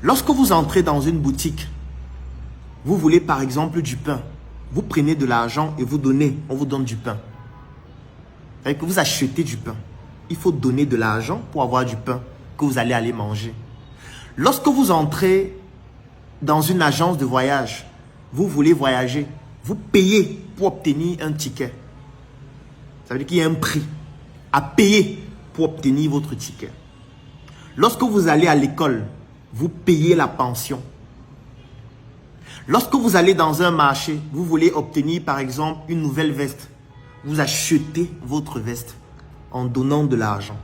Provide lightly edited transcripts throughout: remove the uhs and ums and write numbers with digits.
Lorsque vous entrez dans une boutique, vous voulez par exemple du pain. Vous prenez de l'argent et vous donnez, on vous donne du pain. C'est-à-dire que vous achetez du pain. Il faut donner de l'argent pour avoir du pain que vous allez aller manger. Lorsque vous entrez dans une agence de voyage, vous voulez voyager, vous payez pour obtenir un ticket. Ça veut dire qu'il y a un prix à payer pour obtenir votre ticket. Lorsque vous allez à l'école, vous payez la pension. Lorsque vous allez dans un marché, vous voulez obtenir par exemple une nouvelle veste. Vous achetez votre veste en donnant de l'argent.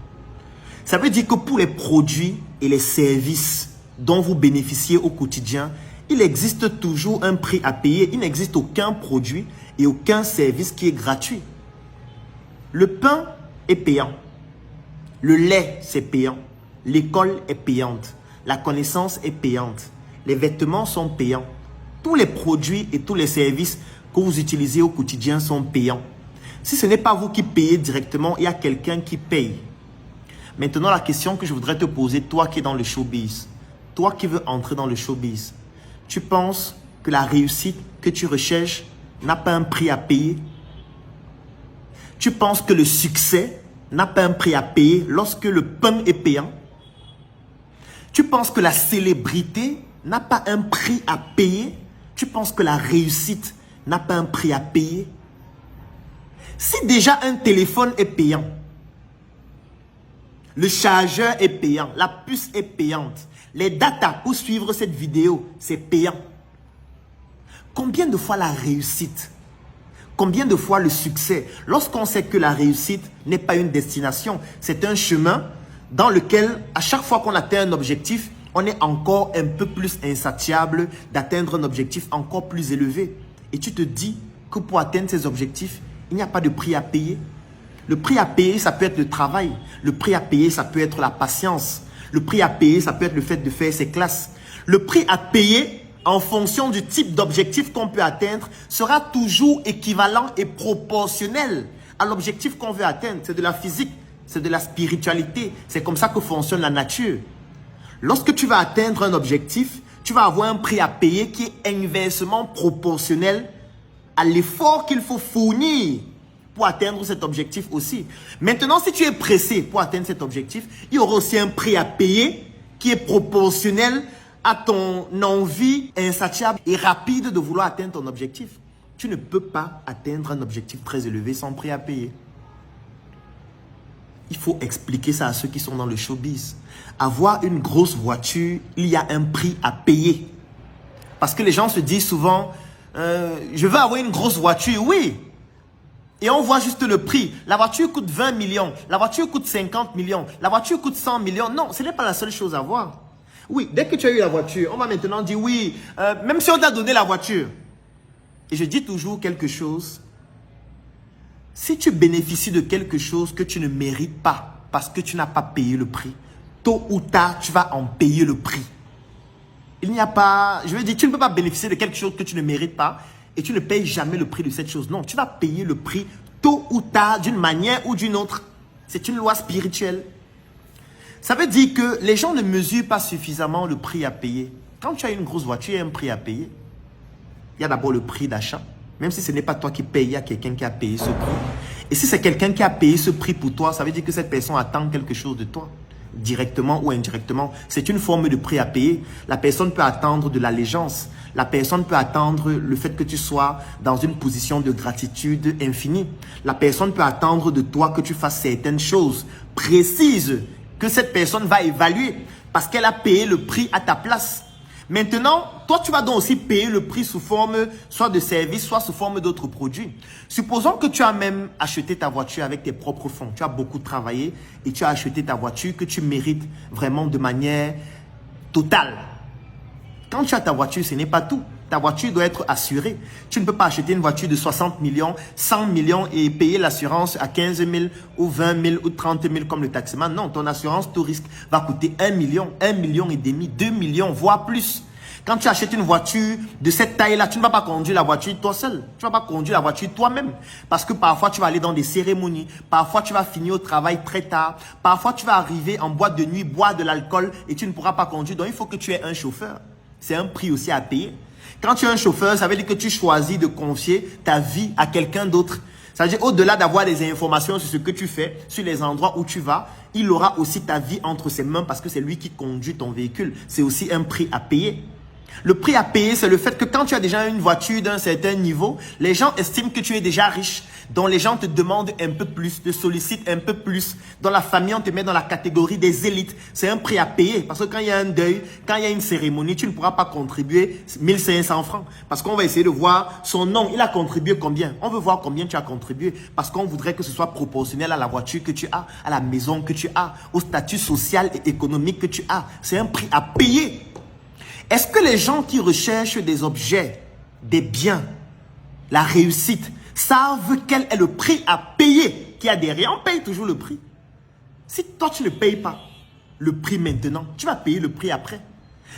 Ça veut dire que pour les produits et les services dont vous bénéficiez au quotidien, il existe toujours un prix à payer. Il n'existe aucun produit et aucun service qui est gratuit. Le pain est payant. Le lait, c'est payant. L'école est payante. La connaissance est payante. Les vêtements sont payants. Tous les produits et tous les services que vous utilisez au quotidien sont payants. Si ce n'est pas vous qui payez directement, il y a quelqu'un qui paye. Maintenant, la question que je voudrais te poser, toi qui es dans le showbiz, toi qui veux entrer dans le showbiz, tu penses que la réussite que tu recherches n'a pas un prix à payer? Tu penses que le succès n'a pas un prix à payer lorsque le pain est payant? Tu penses que la célébrité n'a pas un prix à payer? Tu penses que la réussite n'a pas un prix à payer? Si déjà un téléphone est payant, le chargeur est payant, la puce est payante, les datas pour suivre cette vidéo, c'est payant. Combien de fois la réussite? Combien de fois le succès? Lorsqu'on sait que la réussite n'est pas une destination, c'est un chemin dans lequel, à chaque fois qu'on atteint un objectif, on est encore un peu plus insatiable d'atteindre un objectif encore plus élevé. Et tu te dis que pour atteindre ces objectifs, il n'y a pas de prix à payer. Le prix à payer, ça peut être le travail. Le prix à payer, ça peut être la patience. Le prix à payer, ça peut être le fait de faire ses classes. Le prix à payer, en fonction du type d'objectif qu'on peut atteindre, sera toujours équivalent et proportionnel à l'objectif qu'on veut atteindre. C'est de la physique, c'est de la spiritualité. C'est comme ça que fonctionne la nature. Lorsque tu vas atteindre un objectif, tu vas avoir un prix à payer qui est inversement proportionnel à l'effort qu'il faut fournir pour atteindre cet objectif aussi. Maintenant, si tu es pressé pour atteindre cet objectif, il y aura aussi un prix à payer qui est proportionnel à ton envie insatiable et rapide de vouloir atteindre ton objectif. Tu ne peux pas atteindre un objectif très élevé sans prix à payer. Il faut expliquer ça à ceux qui sont dans le showbiz. Avoir une grosse voiture, il y a un prix à payer. Parce que les gens se disent souvent, je veux avoir une grosse voiture, oui. Et on voit juste le prix. La voiture coûte 20 millions, la voiture coûte 50 millions, la voiture coûte 100 millions. Non, ce n'est pas la seule chose à voir. Oui, dès que tu as eu la voiture, on va maintenant dire oui, même si on t'a donné la voiture. Et je dis toujours quelque chose. Si tu bénéficies de quelque chose que tu ne mérites pas parce que tu n'as pas payé le prix, tôt ou tard, tu vas en payer le prix. Il n'y a pas... Je veux dire, tu ne peux pas bénéficier de quelque chose que tu ne mérites pas et tu ne payes jamais le prix de cette chose. Non, tu vas payer le prix tôt ou tard, d'une manière ou d'une autre. C'est une loi spirituelle. Ça veut dire que les gens ne mesurent pas suffisamment le prix à payer. Quand tu as une grosse voiture, il y a un prix à payer. Il y a d'abord le prix d'achat. Même si ce n'est pas toi qui payes, il y a quelqu'un qui a payé ce prix. Et si c'est quelqu'un qui a payé ce prix pour toi, ça veut dire que cette personne attend quelque chose de toi. Directement ou indirectement. C'est une forme de prix à payer. La personne peut attendre de l'allégeance. La personne peut attendre le fait que tu sois dans une position de gratitude infinie. La personne peut attendre de toi que tu fasses certaines choses précises que cette personne va évaluer parce qu'elle a payé le prix à ta place. Maintenant, toi, tu vas donc aussi payer le prix sous forme soit de service, soit sous forme d'autres produits. Supposons que tu as même acheté ta voiture avec tes propres fonds. Tu as beaucoup travaillé et tu as acheté ta voiture que tu mérites vraiment de manière totale. Quand tu as ta voiture, ce n'est pas tout. Ta voiture doit être assurée. Tu ne peux pas acheter une voiture de 60 millions, 100 millions et payer l'assurance à 15 000 ou 20 000 ou 30 000 comme le taximan. Non, ton assurance tout risque va coûter 1 million, 1,5 million, 2 millions, voire plus. Quand tu achètes une voiture de cette taille-là, tu ne vas pas conduire la voiture toi seul. Tu ne vas pas conduire la voiture toi-même. Parce que parfois, tu vas aller dans des cérémonies. Parfois, tu vas finir au travail très tard. Parfois, tu vas arriver en boîte de nuit, boire de l'alcool et tu ne pourras pas conduire. Donc, il faut que tu aies un chauffeur. C'est un prix aussi à payer. Quand tu es un chauffeur, ça veut dire que tu choisis de confier ta vie à quelqu'un d'autre. Ça veut dire au-delà d'avoir des informations sur ce que tu fais, sur les endroits où tu vas, il aura aussi ta vie entre ses mains parce que c'est lui qui conduit ton véhicule. C'est aussi un prix à payer. Le prix à payer, c'est le fait que quand tu as déjà une voiture d'un certain niveau, les gens estiment que tu es déjà riche. Donc les gens te demandent un peu plus, te sollicitent un peu plus. Dans la famille, on te met dans la catégorie des élites. C'est un prix à payer parce que quand il y a un deuil, quand il y a une cérémonie, tu ne pourras pas contribuer 1500 francs. Parce qu'on va essayer de voir son nom. Il a contribué combien? On veut voir combien tu as contribué parce qu'on voudrait que ce soit proportionnel à la voiture que tu as, à la maison que tu as, au statut social et économique que tu as. C'est un prix à payer. Est-ce que les gens qui recherchent des objets, des biens, la réussite, savent quel est le prix à payer qu'il y a derrière? On paye toujours le prix. Si toi, tu ne payes pas le prix maintenant, tu vas payer le prix après.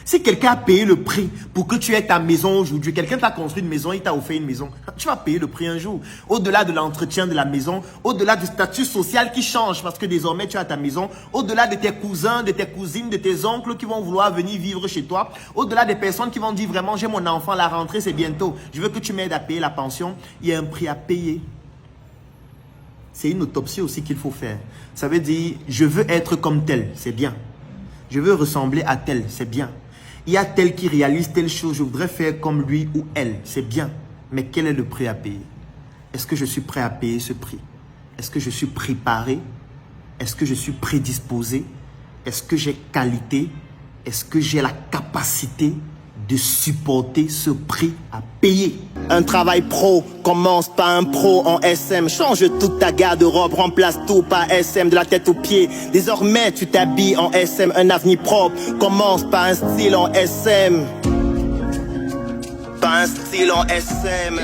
Si quelqu'un a payé le prix pour que tu aies ta maison aujourd'hui, quelqu'un t'a construit une maison, il t'a offert une maison, tu vas payer le prix un jour. Au-delà de l'entretien de la maison, au-delà du statut social qui change parce que désormais tu as ta maison, au-delà de tes cousins, de tes cousines, de tes oncles qui vont vouloir venir vivre chez toi, au-delà des personnes qui vont dire vraiment j'ai mon enfant, la rentrée c'est bientôt, je veux que tu m'aides à payer la pension, il y a un prix à payer. C'est une autopsie aussi qu'il faut faire. Ça veut dire je veux être comme tel, c'est bien. Je veux ressembler à tel, c'est bien. Il y a tel qui réalise telle chose, je voudrais faire comme lui ou elle, c'est bien. Mais quel est le prix à payer? Est-ce que je suis prêt à payer ce prix? Est-ce que je suis préparé? Est-ce que je suis prédisposé? Est-ce que j'ai qualité? Est-ce que j'ai la capacité de supporter ce prix à payer? Un travail pro commence par un pro en SM. Change toute ta garde-robe, remplace tout par SM de la tête aux pieds. Désormais tu t'habilles en SM, un avenir propre commence par un style en SM. Par un style en SM.